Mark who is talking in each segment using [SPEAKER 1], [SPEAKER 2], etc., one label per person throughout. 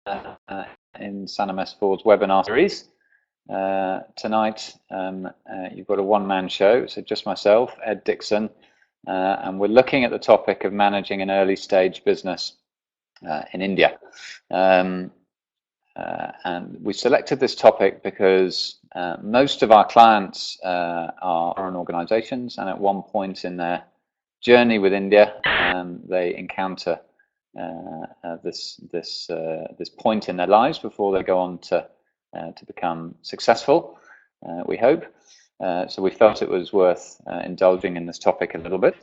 [SPEAKER 1] in Sannam S4's webinar series. Tonight, you've got a one-man show, so just myself, Ed Dixon, and we're looking at the topic of managing an early-stage business in India. And we selected this topic because most of our clients are foreign organizations, and at one point in their journey with India, they encounter this point in their lives before they go on to become successful, we hope. So we felt it was worth indulging in this topic a little bit.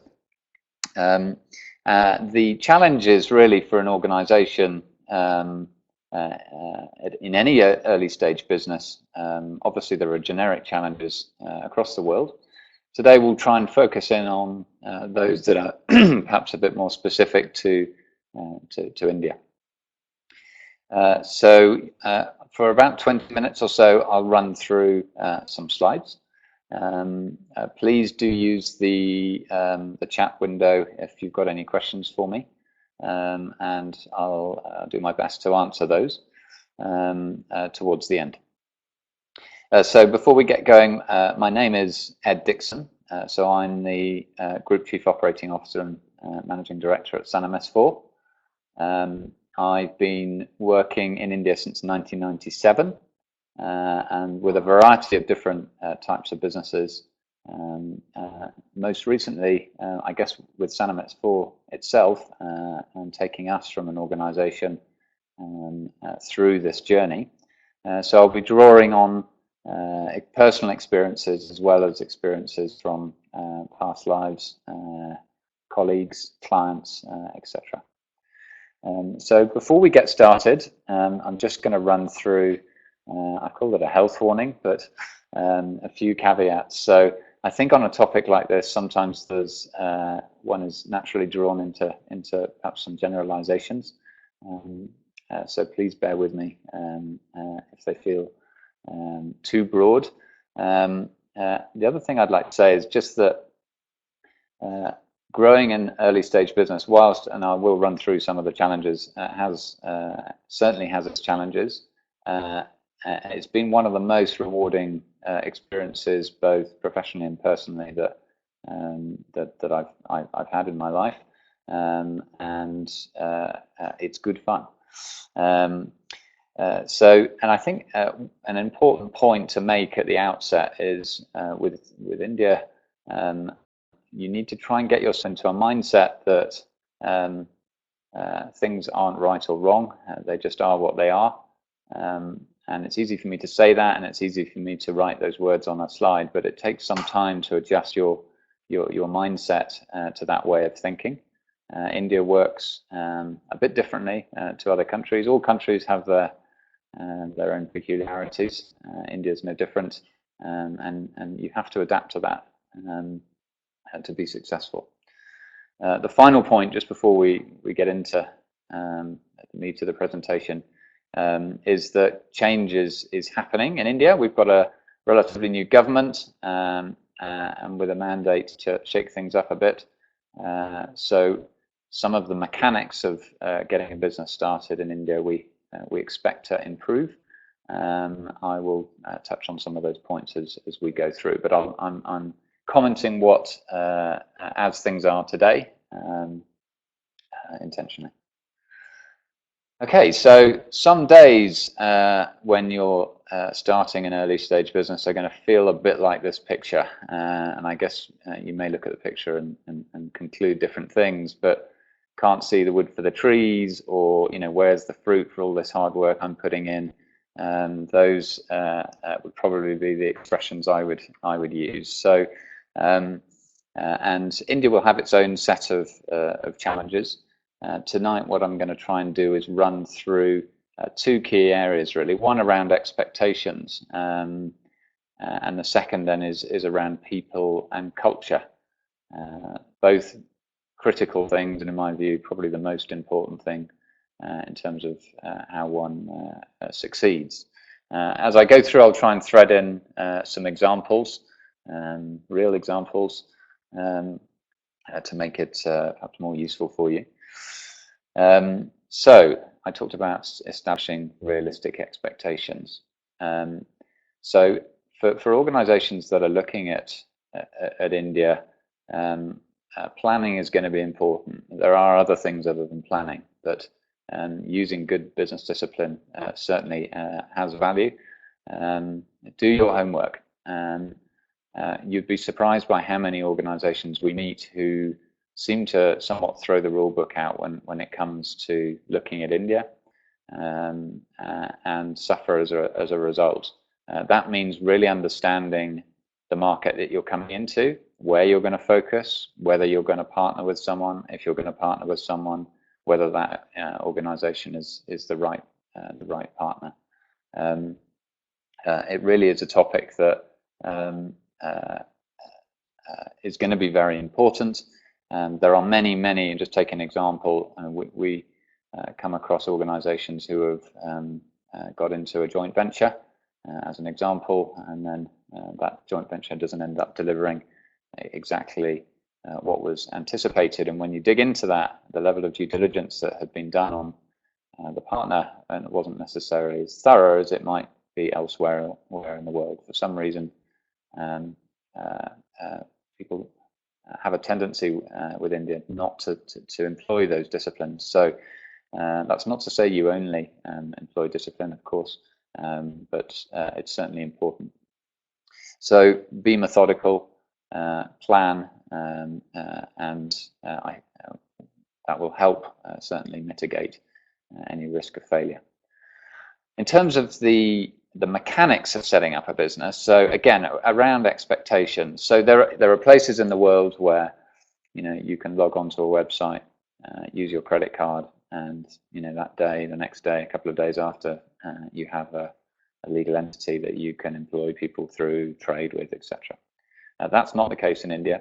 [SPEAKER 1] The challenge is really for an organization in any early stage business. Obviously there are generic challenges across the world. Today we'll try and focus in on those that are perhaps a bit more specific to India. So for about 20 minutes or so, I'll run through some slides. Please do use the chat window if you've got any questions for me, and I'll do my best to answer those towards the end. So before we get going, my name is Ed Dixon. So I'm the Group Chief Operating Officer and Managing Director at Sannam S4. I've been working in India since 1997 and with a variety of different types of businesses. Most recently, I guess with Sannam S4 itself, and taking us from an organization through this journey. So I'll be drawing on personal experiences as well as experiences from past lives, colleagues, clients, etc. So before we get started, I'm just going to run through, I call it a health warning, but a few caveats. So I think on a topic like this, sometimes there's one is naturally drawn into perhaps some generalizations. So please bear with me if they feel too broad. The other thing I'd like to say is just that growing an early stage business, whilst, and I will run through some of the challenges, certainly has its challenges. It's been one of the most rewarding experiences, both professionally and personally, that I've had in my life, and it's good fun. So, and I think an important point to make at the outset is with India, you need to try and get yourself into a mindset that things aren't right or wrong. They just are what they are. And it's easy for me to say that, and it's easy for me to write those words on a slide, but it takes some time to adjust your mindset to that way of thinking. India works a bit differently to other countries. All countries have their own peculiarities. India is no different, and you have to adapt to that to be successful. The final point, just before we get into the meat of the presentation, is that change is happening in India. We've got a relatively new government and with a mandate to shake things up a bit. So some of the mechanics of getting a business started in India, we expect to improve. I will touch on some of those points as we go through, but I'm commenting what as things are today intentionally. Okay, so some days when you're starting an early stage business are going to feel a bit like this picture, and I guess you may look at the picture and conclude different things, but can't see the wood for the trees, or where's the fruit for all this hard work I'm putting in. Those would probably be the expressions I would use. So and India will have its own set of challenges. Tonight what I'm going to try and do is run through two key areas really. One around expectations, and the second then is around people and culture. Both critical things, and in my view probably the most important thing in terms of how one succeeds. As I go through, I'll try and thread in some examples, real examples, to make it perhaps more useful for you. So I talked about establishing realistic expectations. So for organizations that are looking at India, planning is going to be important. There are other things other than planning, but using good business discipline certainly has value. Do your homework. You'd be surprised by how many organizations we meet who seem to somewhat throw the rule book out when it comes to looking at India, and suffer as a result. That means really understanding the market that you're coming into, where you're going to focus, whether you're going to partner with someone, if you're going to partner with someone, whether that organization is the right partner. It really is a topic that is going to be very important. There are many, just take an example, we come across organizations who have got into a joint venture as an example, and then that joint venture doesn't end up delivering exactly what was anticipated. And when you dig into that, the level of due diligence that had been done on the partner, and it wasn't necessarily as thorough as it might be elsewhere in the world. For some reason, people have a tendency with India not to employ those disciplines. So that's not to say you only employ discipline, of course, but it's certainly important. So be methodical, plan, and that will help certainly mitigate any risk of failure. In terms of the mechanics of setting up a business, so again, around expectations. So there are places in the world where you can log onto a website, use your credit card, and that day, the next day, a couple of days after, you have a legal entity that you can employ people through, trade with, etc. That's not the case in India.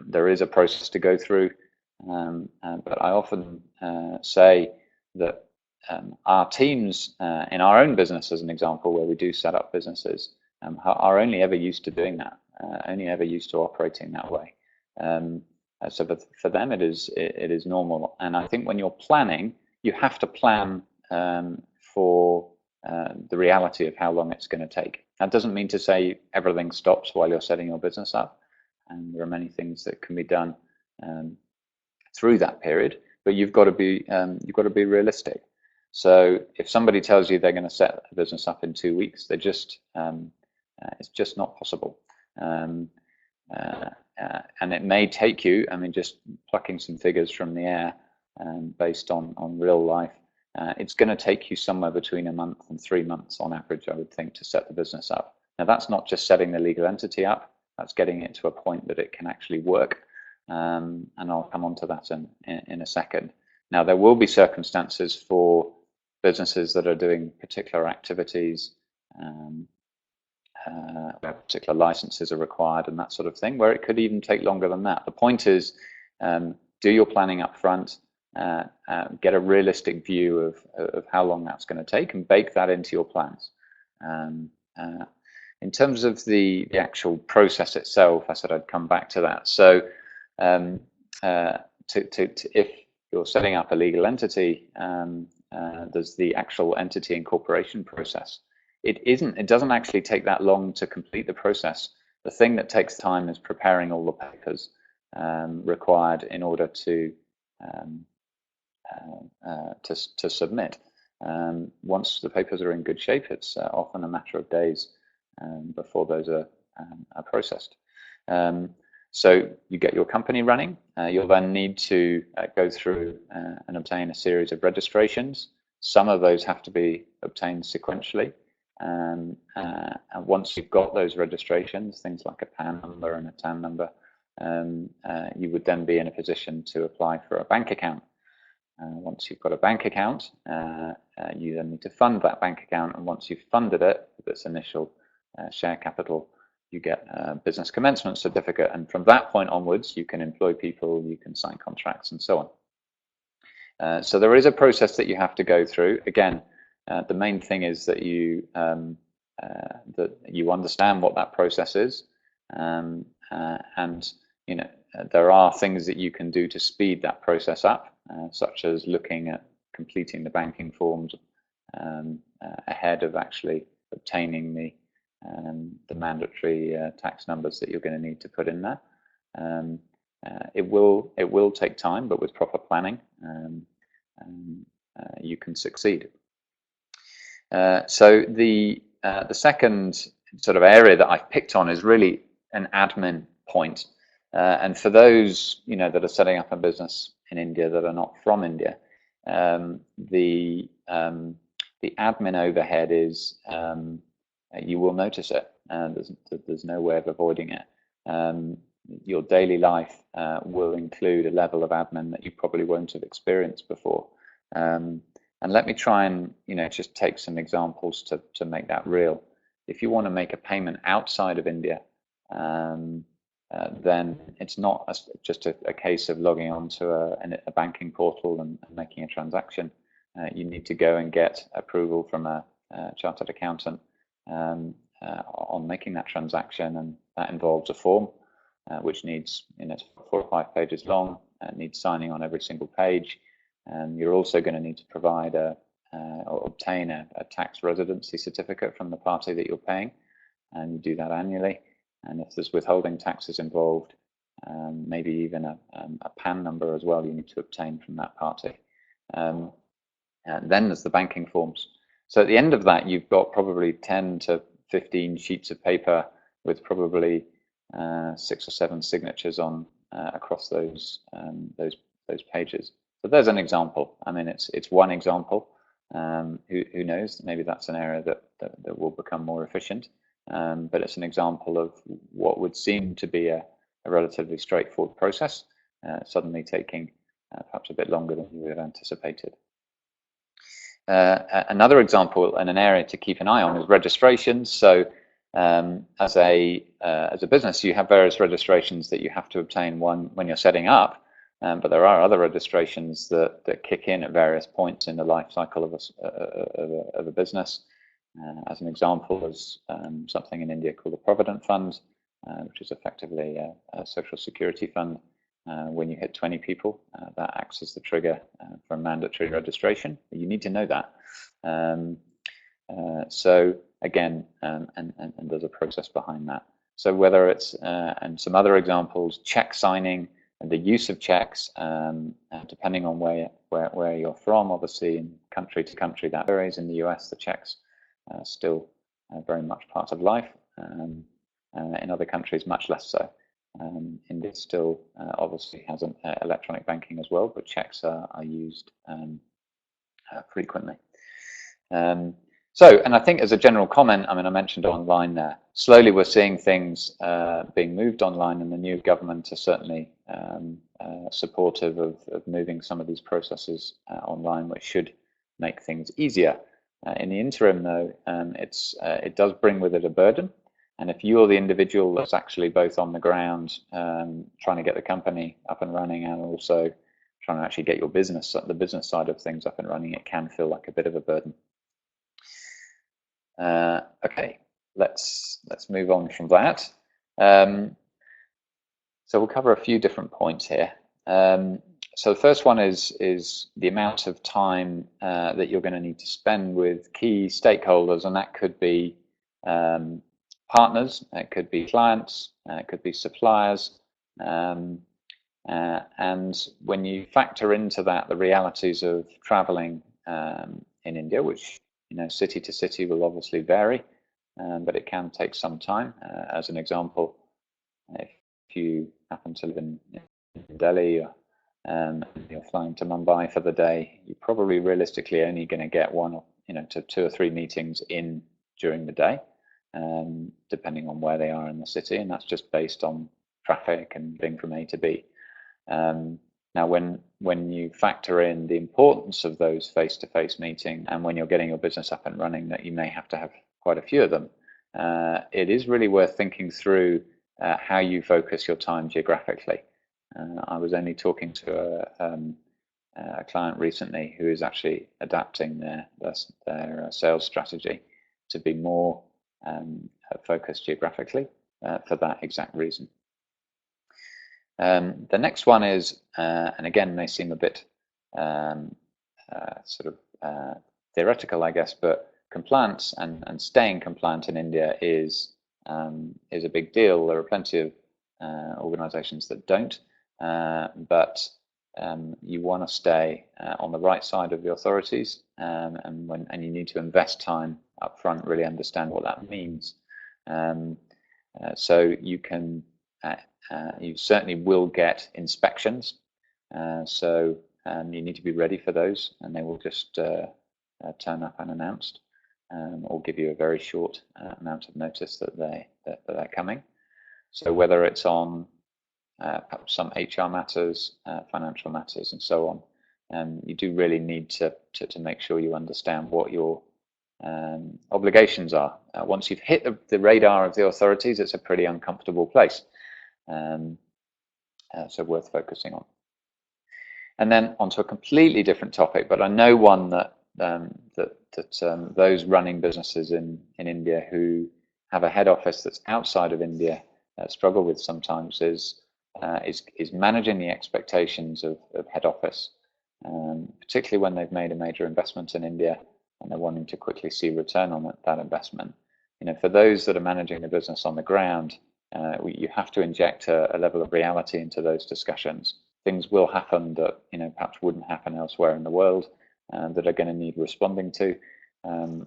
[SPEAKER 1] There is a process to go through, but I often say that our teams in our own business, as an example, where we do set up businesses, are only ever used to doing that, only ever used to operating that way. So for them, it is normal. And I think when you're planning, you have to plan for the reality of how long it's going to take. That doesn't mean to say everything stops while you're setting your business up, and there are many things that can be done through that period. But you've got to be realistic. So if somebody tells you they're going to set a business up in 2 weeks, it's just not possible. And it may take you, just plucking some figures from the air based on real life, it's going to take you somewhere between a month and 3 months on average, I would think, to set the business up. Now, that's not just setting the legal entity up, that's getting it to a point that it can actually work. And I'll come on to that in a second. Now, there will be circumstances for businesses that are doing particular activities, where particular licenses are required and that sort of thing, where it could even take longer than that. The point is, do your planning up front, get a realistic view of how long that's going to take, and bake that into your plans. In terms of the actual process itself, I said I'd come back to that. So if you're setting up a legal entity, there's the actual entity incorporation process. It doesn't actually take that long to complete the process. The thing that takes time is preparing all the papers required in order to submit. Once the papers are in good shape, it's often a matter of days before those are processed. So you get your company running. You'll then need to go through and obtain a series of registrations. Some of those have to be obtained sequentially. And once you've got those registrations, things like a PAN number and a TAN number, you would then be in a position to apply for a bank account. Once you've got a bank account, you then need to fund that bank account. And once you've funded it with its initial share capital, you get a business commencement certificate. And from that point onwards, you can employ people, you can sign contracts, and so on. So there is a process that you have to go through. Again, the main thing is that you understand what that process is, and there are things that you can do to speed that process up. such as looking at completing the banking forms ahead of actually obtaining the mandatory tax numbers that you're going to need to put in there. It will take time, but with proper planning, you can succeed. So the second sort of area that I've picked on is really an admin point. And for those that are setting up a business in India that are not from India, the admin overhead is you will notice it. There's no way of avoiding it. Your daily life will include a level of admin that you probably won't have experienced before. And let me try and just take some examples to make that real. If you want to make a payment outside of India, then it's not just a case of logging onto a banking portal and making a transaction. You need to go and get approval from a chartered accountant on making that transaction, and that involves a form which needs 4 or 5 pages long, needs signing on every single page. You're also going to need to provide or obtain a tax residency certificate from the party that you're paying, and you do that annually. And if there's withholding taxes involved, maybe even a PAN number as well, you need to obtain from that party. And then there's the banking forms. So at the end of that, you've got probably 10 to 15 sheets of paper with probably 6 or 7 signatures on across those pages. So there's an example. I mean, it's one example. Who knows? Maybe that's an area that will become more efficient. But it's an example of what would seem to be a relatively straightforward process, suddenly taking perhaps a bit longer than you would have anticipated. Another example and an area to keep an eye on is registrations. So as a business, you have various registrations that you have to obtain when you're setting up. But there are other registrations that kick in at various points in the life cycle of a business. As an example, there's something in India called a Provident Fund, which is effectively a social security fund. When you hit 20 people, that acts as the trigger for a mandatory registration. You need to know that. So again, and there's a process behind that. So whether it's, and some other examples, check signing, and the use of checks, depending on where you're from, obviously in country to country that varies. In the US, the checks are still very much part of life. In other countries, much less so. India still obviously has an electronic banking as well, but checks are used frequently. And I think as a general comment, I mean, I mentioned online there, slowly we're seeing things being moved online, and the new government are certainly supportive of moving some of these processes online, which should make things easier. In the interim, though, it does bring with it a burden. And if you're the individual that's actually both on the ground trying to get the company up and running, and also trying to actually get your business, the business side of things up and running, it can feel like a bit of a burden. Okay, let's move on from that. So we'll cover a few different points here. So the first one is the amount of time that you're going to need to spend with key stakeholders, and that could be partners, it could be clients, it could be suppliers, and when you factor into that the realities of traveling in India, which city to city will obviously vary, but it can take some time. As an example, if you happen to live in Delhi, you're flying to Mumbai for the day, you're probably realistically only going to get one to 2 or 3 meetings in during the day, depending on where they are in the city, and that's just based on traffic and getting from A to B. Now, when you factor in the importance of those face-to-face meetings, and when you're getting your business up and running, that you may have to have quite a few of them, it is really worth thinking through how you focus your time geographically. I was only talking to a client recently who is actually adapting their sales strategy to be more focused geographically for that exact reason. The next one is, and again may seem a bit sort of theoretical, I guess, but compliance and staying compliant in India is a big deal. There are plenty of organizations that don't, but you want to stay on the right side of the authorities, and you need to invest time up front, really understand what that means. So you can, you certainly will get inspections. So you need to be ready for those, and they will just turn up unannounced, or give you a very short amount of notice that they're coming. So whether it's on perhaps some HR matters, financial matters, and so on, you do really need to make sure you understand what your obligations are. Once you've hit the radar of the authorities, it's a pretty uncomfortable place, so worth focusing on. And then onto a completely different topic, but I know one that those running businesses in India who have a head office that's outside of India struggle with sometimes is managing the expectations of head office, particularly when they've made a major investment in India and they're wanting to quickly see return on that investment. You know, for those that are managing the business on the ground, you have to inject a level of reality into those discussions. Things will happen that perhaps wouldn't happen elsewhere in the world, that are going to need responding to, and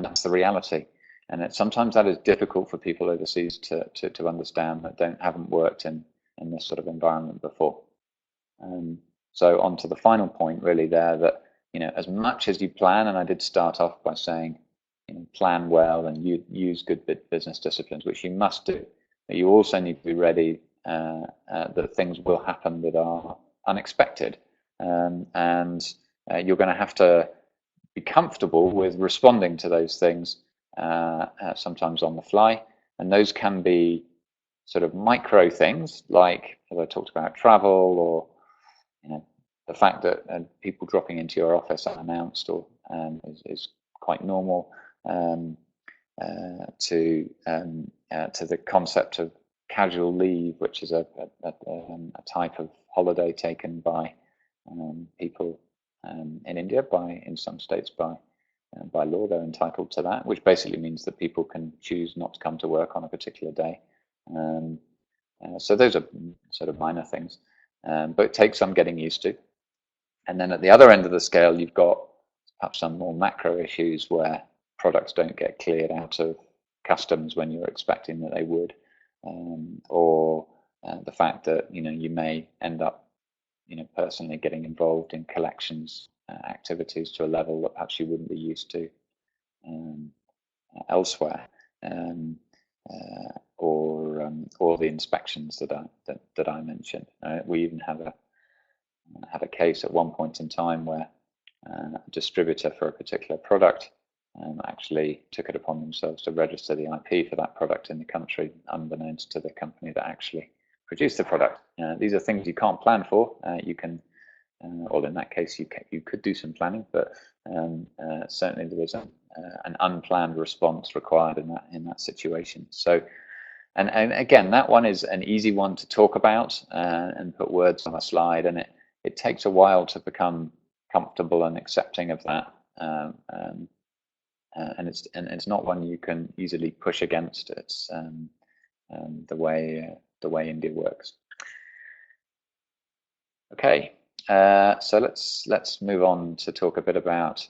[SPEAKER 1] that's the reality. And sometimes that is difficult for people overseas to understand that haven't worked in this sort of environment before. So on to the final point, really, there, that as much as you plan, and I did start off by saying, plan well and use good business disciplines, which you must do, but you also need to be ready that things will happen that are unexpected, and you're going to have to be comfortable with responding to those things, sometimes on the fly, and those can be sort of micro things, like, as I talked about, travel, or the fact that people dropping into your office unannounced or is quite normal, to the concept of casual leave, which is a type of holiday taken by people in India, in some states by law. They're entitled to that, which basically means that people can choose not to come to work on a particular day. So those are sort of minor things, but it takes some getting used to. And then at the other end of the scale, you've got perhaps some more macro issues where products don't get cleared out of customs when you're expecting that they would, or the fact that you may end up personally getting involved in collections activities to a level that perhaps you wouldn't be used to elsewhere, or the inspections that I mentioned. We even had a case at one point in time where a distributor for a particular product actually took it upon themselves to register the IP for that product in the country, unbeknownst to the company that actually produced the product. These are things you can't plan for. You can, or in that case, you could do some planning, but certainly there was an unplanned response required in that situation. So, and again, that one is an easy one to talk about and put words on a slide, and it takes a while to become comfortable and accepting of that. And it's not one you can easily push against. It's the way India works. Okay, so let's move on to talk a bit about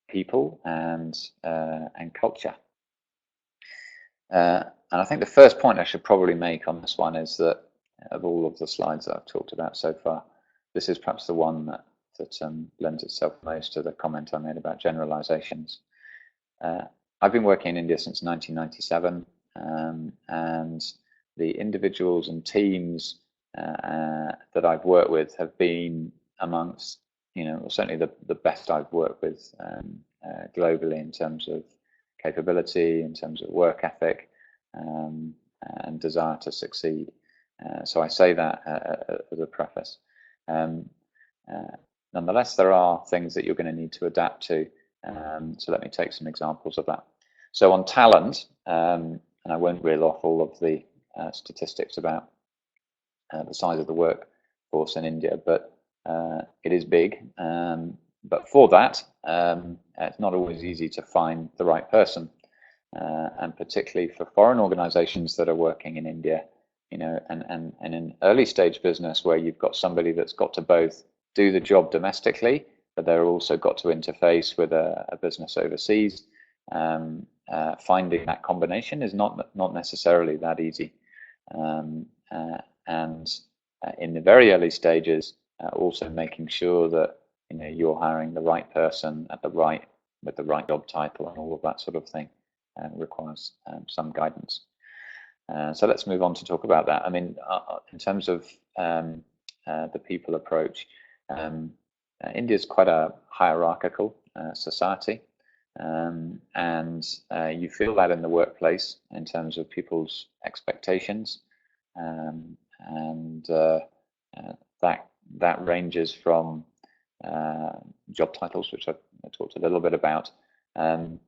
[SPEAKER 1] people and culture. And I think the first point I should probably make on this one is that of all of the slides that I've talked about so far, this is perhaps the one that lends itself most to the comment I made about generalizations. I've been working in India since 1997, and the individuals and teams that I've worked with have been amongst, certainly the best I've worked with globally in terms of capability, in terms of work ethic, and desire to succeed. So I say that as a preface. Nonetheless, there are things that you're going to need to adapt to. So let me take some examples of that. So on talent, and I won't reel off all of the statistics about the size of the workforce in India, but it is big, but for that, it's not always easy to find the right person, and particularly for foreign organizations that are working in India, and in early stage business where you've got somebody that's got to both do the job domestically, but they're also got to interface with a business overseas. Finding that combination is not necessarily that easy, and in the very early stages, also making sure that you're hiring the right person with the right job title and all of that sort of thing requires some guidance. So let's move on to talk about that. I mean, in terms of the people approach, India is quite a hierarchical society, and you feel that in the workplace in terms of people's expectations, and that ranges from job titles, which I talked a little bit about, and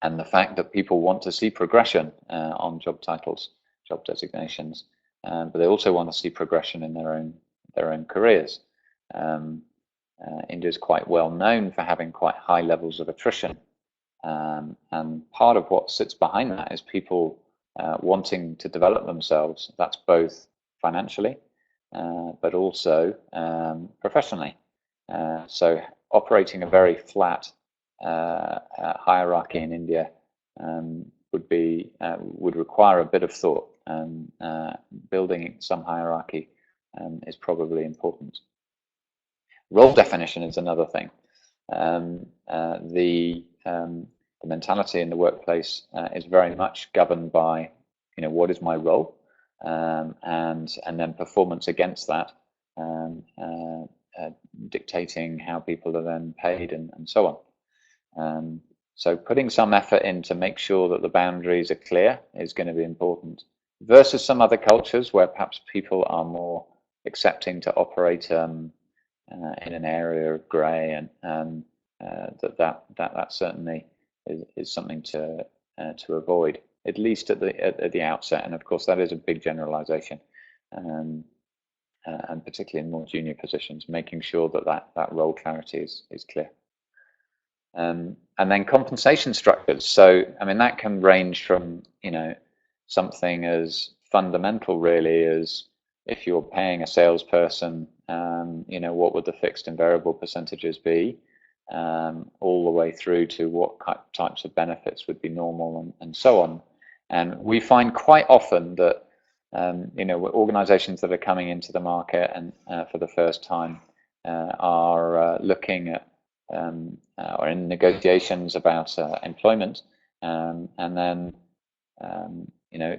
[SPEAKER 1] the fact that people want to see progression on job titles, job designations, but they also want to see progression in their own careers. India is quite well known for having quite high levels of attrition, and part of what sits behind that is people wanting to develop themselves. That's both financially, but also professionally. So operating a very flat hierarchy in India would require a bit of thought, and building some hierarchy is probably important. Role definition is another thing. The mentality in the workplace is very much governed by, what is my role, and then performance against that, dictating how people are then paid and so on. So putting some effort in to make sure that the boundaries are clear is going to be important, versus some other cultures where perhaps people are more accepting to operate in an area of grey, and that certainly is something to avoid, at least at the outset. And of course, that is a big generalization, and particularly in more junior positions, making sure that role clarity is clear. And then compensation structures. So, I mean, that can range from, something as fundamental really as if you're paying a salesperson, what would the fixed and variable percentages be, all the way through to what types of benefits would be normal, and so on. And we find quite often that, organizations that are coming into the market and for the first time are looking at or in negotiations about employment, and then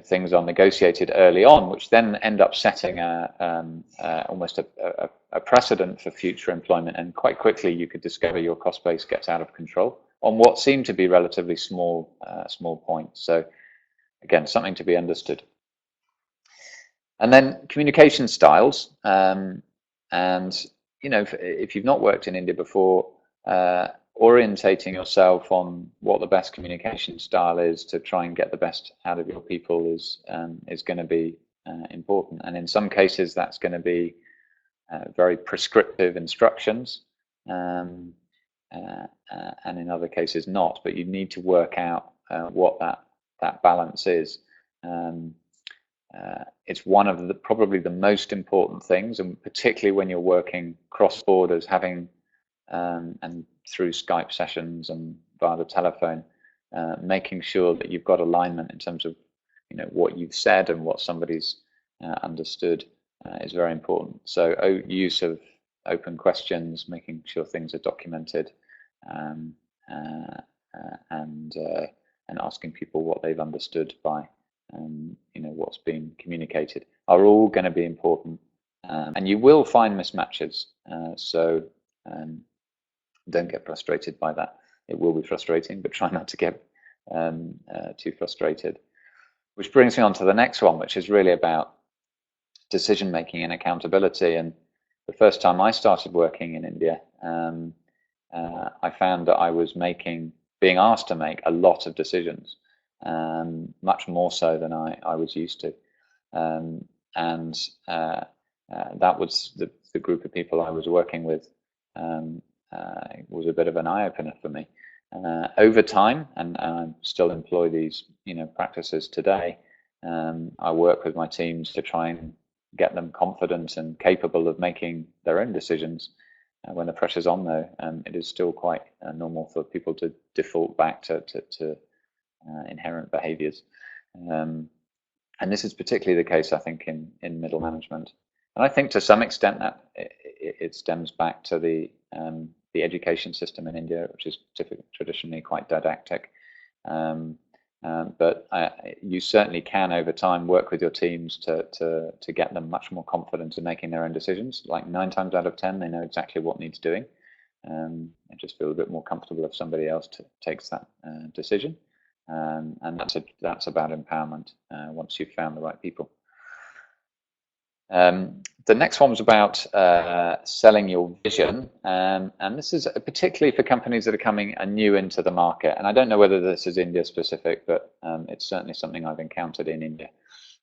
[SPEAKER 1] things are negotiated early on, which then end up setting almost a precedent for future employment. And quite quickly, you could discover your cost base gets out of control on what seem to be relatively small points. So again, something to be understood. And then communication styles, and if you've not worked in India before, orientating yourself on what the best communication style is to try and get the best out of your people is going to be important. And in some cases, that's going to be very prescriptive instructions, and in other cases not. But you need to work out what that balance is. It's one of probably the most important things, and particularly when you're working cross borders, having and through Skype sessions and via the telephone, making sure that you've got alignment in terms of what you've said and what somebody's understood is very important. So use of open questions, making sure things are documented, and asking people what they've understood by what's been communicated are all going to be important, and you will find mismatches. So don't get frustrated by that. It will be frustrating, but try not to get too frustrated. Which brings me on to the next one, which is really about decision making and accountability. And the first time I started working in India, I found that I was being asked to make a lot of decisions, much more so than I was used to. And that was the group of people I was working with. Was a bit of an eye-opener for me. Over time, and I still employ these practices today, I work with my teams to try and get them confident and capable of making their own decisions. When the pressure's on, though, it is still quite normal for people to default back to inherent behaviors. And this is particularly the case, I think, in middle management. And I think to some extent that it stems back to the education system in India, which is traditionally quite didactic. But you certainly can, over time, work with your teams to get them much more confident in making their own decisions. Like 9 times out of 10, they know exactly what needs doing. They just feel a bit more comfortable if somebody else takes that decision. And that's about empowerment once you've found the right people. The next one was about selling your vision, and this is particularly for companies that are coming new into the market. And I don't know whether this is India specific, but it's certainly something I've encountered in India.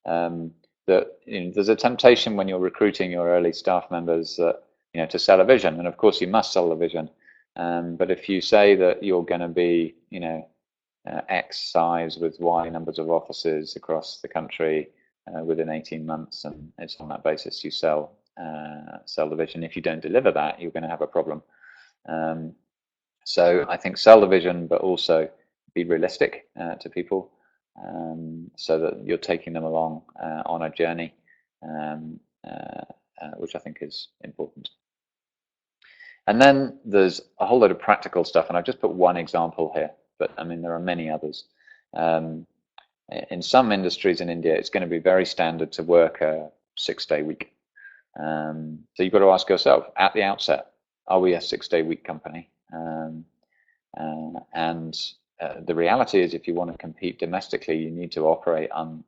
[SPEAKER 1] That there's a temptation when you're recruiting your early staff members that to sell a vision, and of course you must sell the vision. But if you say that you're going to be X size with Y numbers of offices across the country within 18 months, and it's on that basis you sell the vision. If you don't deliver that, you're going to have a problem. So I think sell the vision, but also be realistic to people, so that you're taking them along on a journey, which I think is important. And then there's a whole load of practical stuff, and I've just put one example here, but I mean there are many others. In some industries in India, it's going to be very standard to work a 6-day week. So you've got to ask yourself at the outset, are we a 6-day week company? And the reality is, if you want to compete domestically, you need to operate on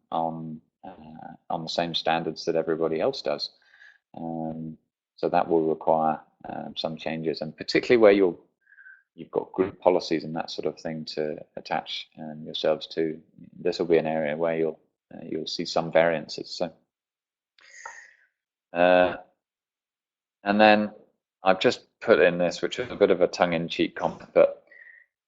[SPEAKER 1] the same standards that everybody else does. So that will require some changes, and particularly where you've got group policies and that sort of thing to attach yourselves to. This will be an area where you'll see some variances. So, and then I've just put in this, which is a bit of a tongue-in-cheek comment, but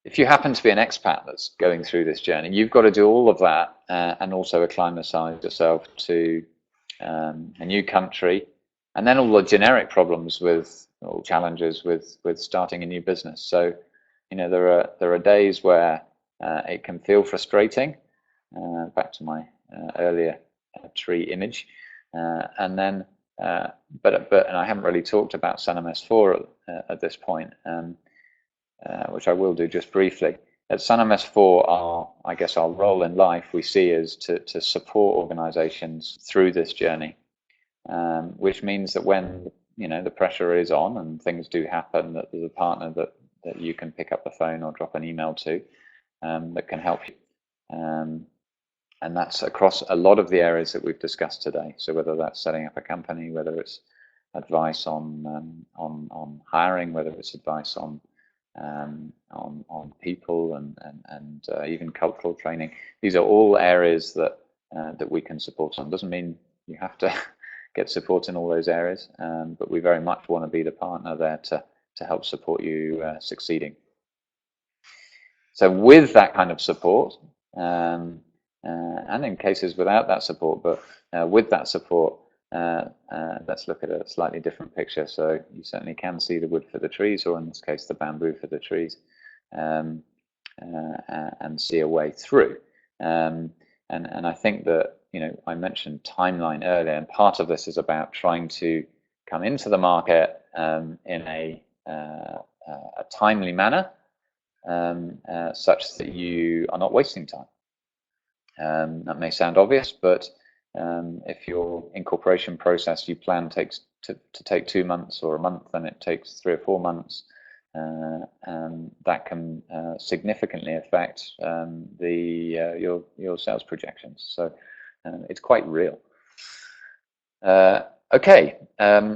[SPEAKER 1] if you happen to be an expat that's going through this journey, you've got to do all of that and also acclimatise yourself to a new country, and then all the generic problems or challenges with starting a new business. So, there are days where it can feel frustrating. Back to my earlier tree image, and then, but and I haven't really talked about Sannam S4 at this point, which I will do just briefly. At Sannam S4, I guess our role in life we see is to support organisations through this journey, which means that when the pressure is on and things do happen, that there's a partner that you can pick up the phone or drop an email to that can help you. And that's across a lot of the areas that we've discussed today. So whether that's setting up a company, whether it's advice on hiring, whether it's advice on people and even cultural training, these are all areas that we can support on. Doesn't mean you have to get support in all those areas, but we very much want to be the partner there to help support you succeeding. So with that kind of support, and in cases without that support, but with that support, let's look at a slightly different picture. So you certainly can see the wood for the trees, or in this case, the bamboo for the trees, and see a way through. And I think that, I mentioned timeline earlier, and part of this is about trying to come into the market in a timely manner, such that you are not wasting time. That may sound obvious, but if your incorporation process you plan takes to take 2 months or a month, and it takes 3 or 4 months, that can significantly affect your sales projections. So it's quite real. Okay,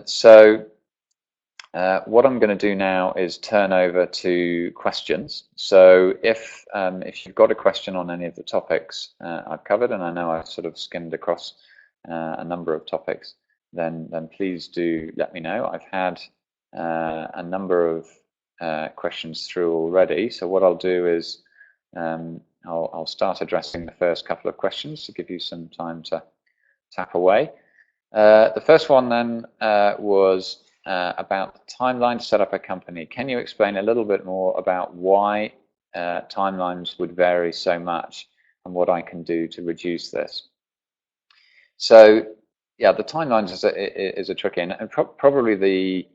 [SPEAKER 1] so what I'm going to do now is turn over to questions. So if you've got a question on any of the topics I've covered, and I know I've sort of skimmed across a number of topics, then please do let me know. I've had a number of questions through already, so what I'll do is I'll start addressing the first couple of questions to give you some time to tap away. The first one then was about the timeline to set up a company. Can you explain a little bit more about why timelines would vary so much and what I can do to reduce this? So yeah, the timelines is a tricky, and probably the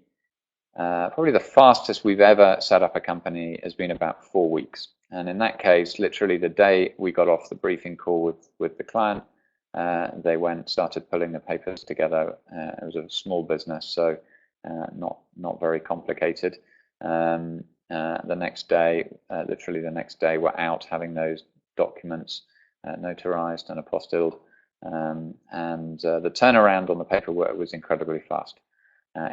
[SPEAKER 1] fastest we've ever set up a company has been about 4 weeks. And in that case, literally the day we got off the briefing call with the client, they started pulling the papers together. It was a small business, so not very complicated. The next day, literally the next day, we're out having those documents notarized and apostilled, and the turnaround on the paperwork was incredibly fast.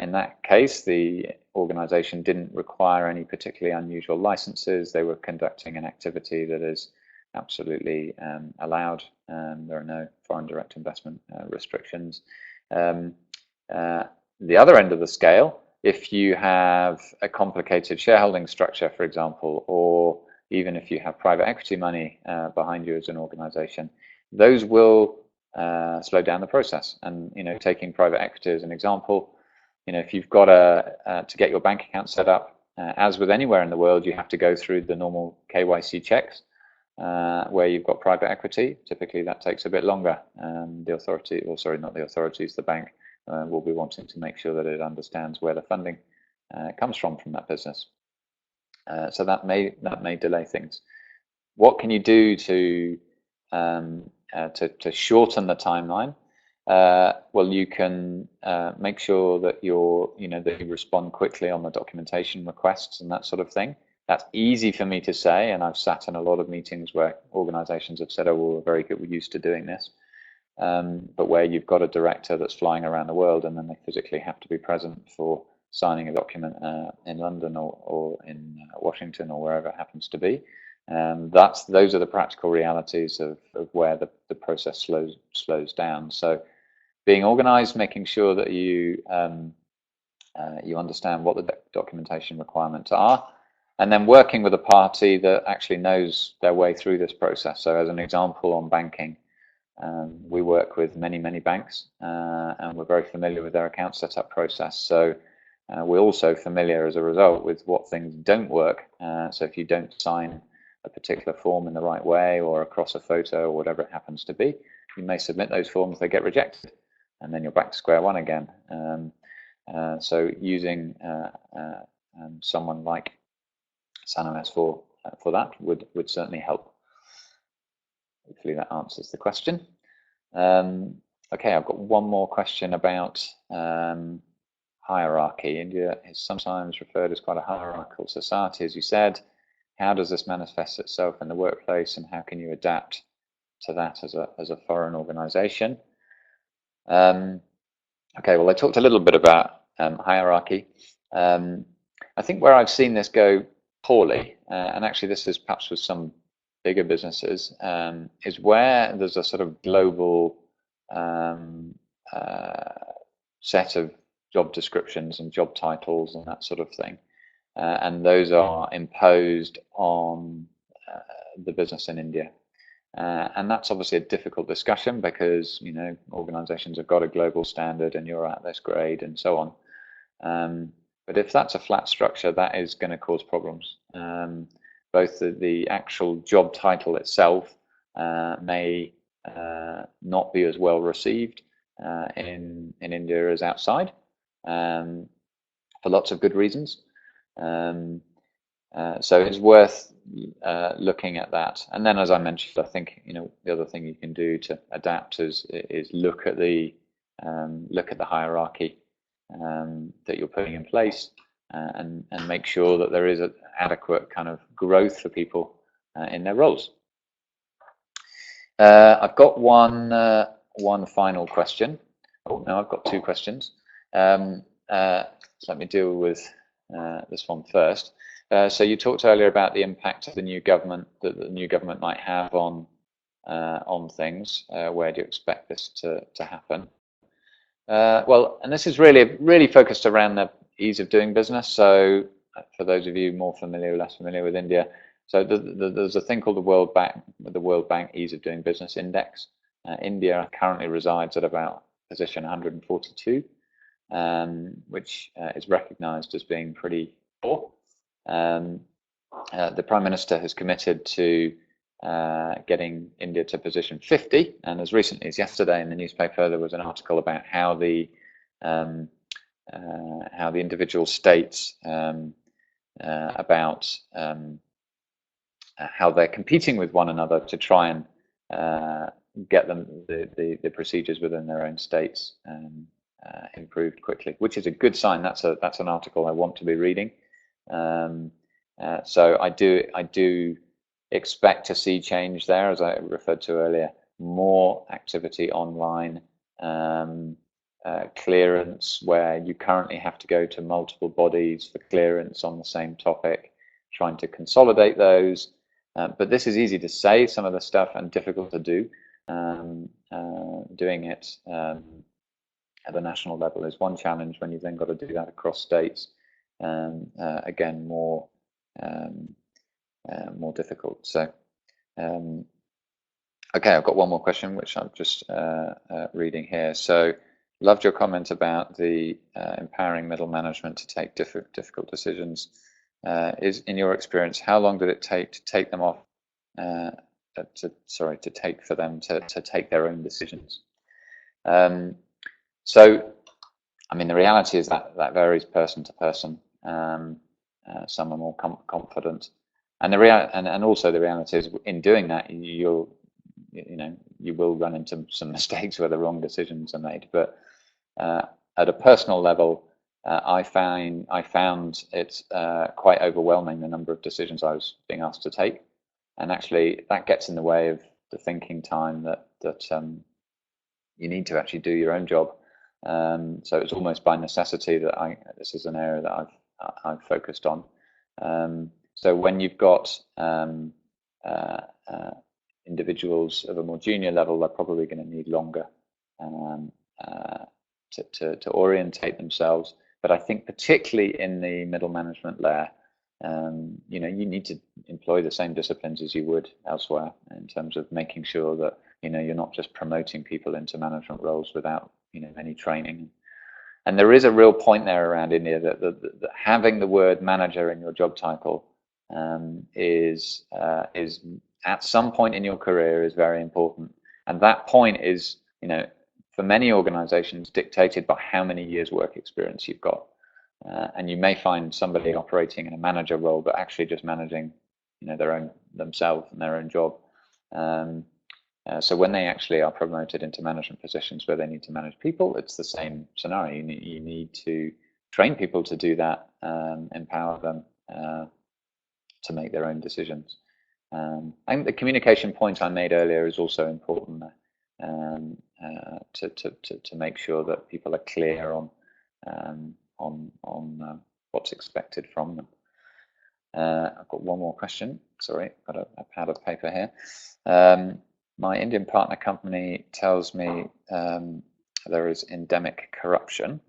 [SPEAKER 1] In that case, the organization didn't require any particularly unusual licenses. They were conducting an activity that is absolutely allowed. There are no foreign direct investment restrictions. The other end of the scale, if you have a complicated shareholding structure, for example, or even if you have private equity money behind you as an organization, those will slow down the process. And taking private equity as an example, if you've got to get your bank account set up, as with anywhere in the world, you have to go through the normal KYC checks. Where you've got private equity, typically that takes a bit longer. The authority, or sorry, not the authorities, the bank will be wanting to make sure that it understands where the funding comes from that business. So that may delay things. What can you do to shorten the timeline? Well, you can make sure that that you respond quickly on the documentation requests and that sort of thing. That's easy for me to say, and I've sat in a lot of meetings where organizations have said, oh, well, we're very good, we're used to doing this. But where you've got a director that's flying around the world and then they physically have to be present for signing a document in London or in Washington or wherever it happens to be. Those are the practical realities of where the process slows down. So being organized, making sure that you understand what the documentation requirements are, and then working with a party that actually knows their way through this process. So as an example, on banking, we work with many banks, and we're very familiar with their account setup process. So we're also familiar as a result with what things don't work. So if you don't sign a particular form in the right way or across a photo or whatever it happens to be, you may submit those forms, they get rejected, and then you're back to square one again. So using someone like Sannam S4 for that would certainly help. Hopefully that answers the question. Okay, I've got one more question about hierarchy. India is sometimes referred as quite a hierarchical society, as you said. How does this manifest itself in the workplace, and how can you adapt to that as a foreign organization? Okay, well, I talked a little bit about hierarchy. I think where I've seen this go poorly, and actually this is perhaps with some bigger businesses, is where there's a sort of global set of job descriptions and job titles and that sort of thing, and those are imposed on the business in India. And that's obviously a difficult discussion because organizations have got a global standard and you're at this grade and so on. But if that's a flat structure, that is going to cause problems. Both the actual job title itself may not be as well received in India as outside, for lots of good reasons. So it's worth looking at that. And then, as I mentioned, I think the other thing you can do to adapt is look at the hierarchy that you're putting in place, and make sure that there is an adequate kind of growth for people in their roles. I've got one final question. Oh no, I've got two questions. So let me deal with this one first. So you talked earlier about the impact of the new government that the new government might have on things. Where do you expect this to happen? Well, and this is really focused around the ease of doing business. So for those of you more familiar or less familiar with India, so there's a thing called the World Bank Ease of Doing Business Index. India currently resides at about position 142, which is recognized as being pretty poor. The Prime Minister has committed to getting India to position 50, and as recently as yesterday in the newspaper, there was an article about how the individual states about how they're competing with one another to try and get them the procedures within their own states improved quickly, which is a good sign. That's an article I want to be reading. So I do expect to see change there, as I referred to earlier. More activity online, clearance where you currently have to go to multiple bodies for clearance on the same topic, trying to consolidate those. But this is easy to say, some of the stuff, and difficult to do. Doing it at the national level is one challenge. When you've then got to do that across states, again, more difficult. So, okay, I've got one more question, which I'm just reading here. So, loved your comment about the empowering middle management to take difficult decisions. Is, in your experience, how long did it take to take them off? To take their own decisions. So, I mean, the reality is that varies person to person. Some are more confident, and also the reality is, in doing that, you will run into some mistakes where the wrong decisions are made. But at a personal level, I found it quite overwhelming, the number of decisions I was being asked to take, and actually that gets in the way of the thinking time that you need to actually do your own job. So it's almost by necessity that this is an area that I've focused on. So when you've got individuals of a more junior level, they're probably going to need longer to orientate themselves. But I think particularly in the middle management layer, you need to employ the same disciplines as you would elsewhere, in terms of making sure that you're not just promoting people into management roles without any training. And there is a real point there around India that having the word manager in your job title is at some point in your career is very important, and that point is for many organizations dictated by how many years work experience you've got. And you may find somebody operating in a manager role, but actually just managing, themselves and their own job. So when they actually are promoted into management positions where they need to manage people, it's the same scenario. You need to train people to do that, empower them to make their own decisions. I think the communication point I made earlier is also important, to make sure that people are clear on what's expected from them. I've got one more question. Sorry, got a pad of paper here. My Indian partner company tells me there is endemic corruption,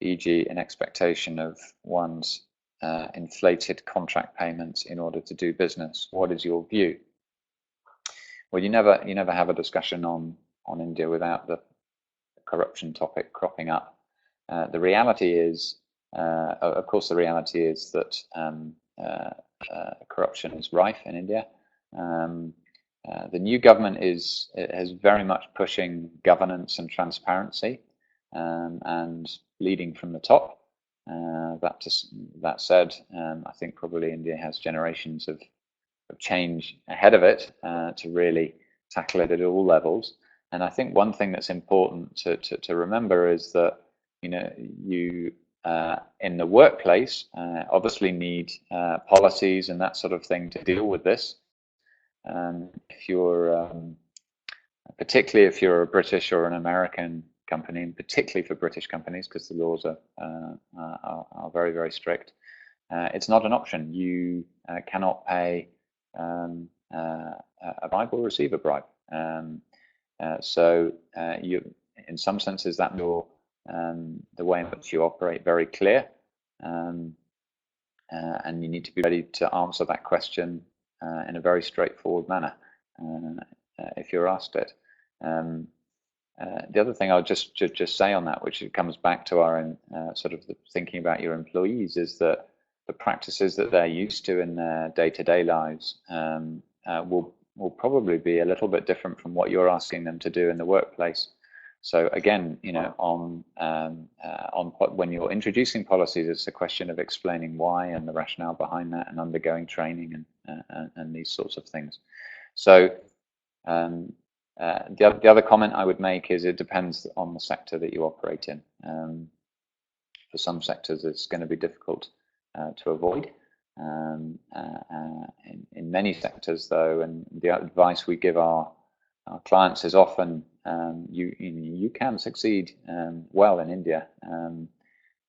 [SPEAKER 1] e.g. an expectation of one's inflated contract payments in order to do business. What is your view? Well, you never have a discussion on India without the corruption topic cropping up. The reality is, of course, the reality is that corruption is rife in India. The new government is very much pushing governance and transparency, and leading from the top. That said, I think probably India has generations of change ahead of it to really tackle it at all levels. And I think one thing that's important to remember is that you in the workplace obviously need policies and that sort of thing to deal with this. If you're particularly if you're a British or an American company, and particularly for British companies, because the laws are very, very strict, it's not an option. You cannot pay a bribe or receive a bribe. So you, in some senses, that your the way in which you operate very clear, and you need to be ready to answer that question in a very straightforward manner if you're asked it. The other thing I'll just say on that, which comes back to our own sort of thinking about your employees, is that the practices that they're used to in their day-to-day lives will probably be a little bit different from what you're asking them to do in the workplace. So again, on when you're introducing policies, it's a question of explaining why and the rationale behind that, and undergoing training and these sorts of things. So the other comment I would make is it depends on the sector that you operate in. For some sectors, it's going to be difficult to avoid. In many sectors, though, and the advice we give our clients is often you can succeed well in India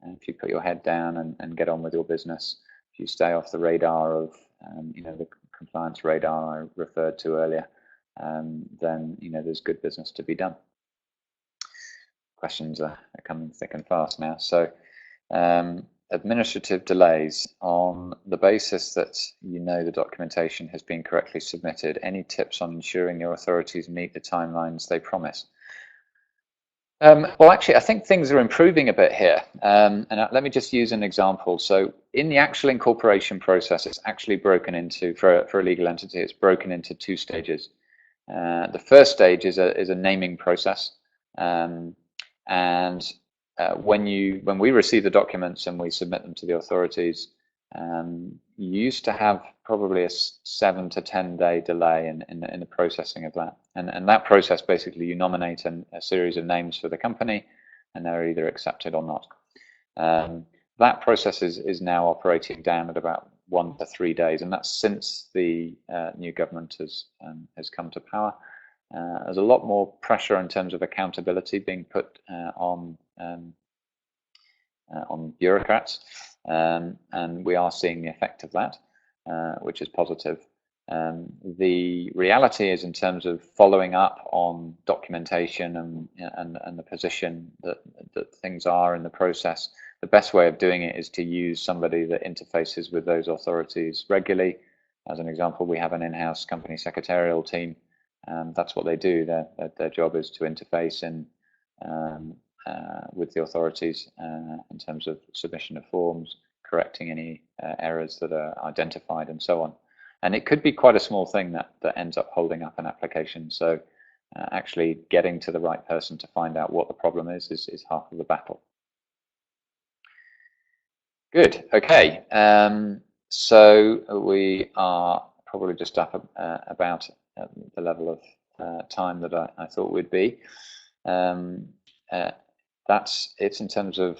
[SPEAKER 1] if you put your head down and get on with your business. If you stay off the radar of the compliance radar I referred to earlier, then there's good business to be done. Questions are coming thick and fast now. So administrative delays. On the basis that the documentation has been correctly submitted, any tips on ensuring your authorities meet the timelines they promise? Well, actually, I think things are improving a bit here. And let me just use an example. So in the actual incorporation process, it's actually broken into, for a legal entity, it's broken into 2 stages. The first stage is a naming process, and when we receive the documents and we submit them to the authorities, you used to have probably a 7 to 10 day delay in the processing of that, and that process basically you nominate a series of names for the company, and they're either accepted or not. That process is now operating down at about 1 to 3 days, and that's since the new government has come to power. There's a lot more pressure in terms of accountability being put on bureaucrats, and we are seeing the effect of that, which is positive. The reality is, in terms of following up on documentation and the position that things are in the process, the best way of doing it is to use somebody that interfaces with those authorities regularly. As an example, we have an in-house company secretarial team, and that's what they do. Their job is to interface with the authorities in terms of submission of forms, correcting any errors that are identified, and so on. And it could be quite a small thing that ends up holding up an application. So actually getting to the right person to find out what the problem is half of the battle. Good. Okay. So we are probably just up about the level of time that I thought we'd be. That's it in terms of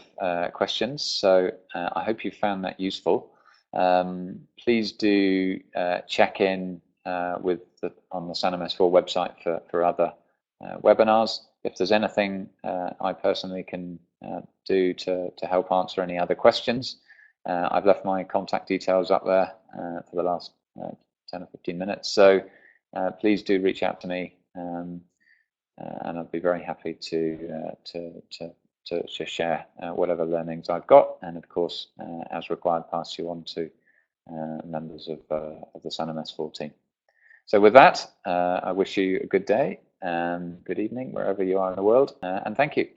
[SPEAKER 1] questions. So I hope you found that useful. Please do check in on the Sannam S4 website for other webinars. If there's anything I personally can do to help answer any other questions, I've left my contact details up there for the last 10 or 15 minutes. So please do reach out to me, and I'd be very happy to share whatever learnings I've got, and of course, as required, pass you on to members of the Sannam S4 team. So with that, I wish you a good day and good evening wherever you are in the world, and thank you.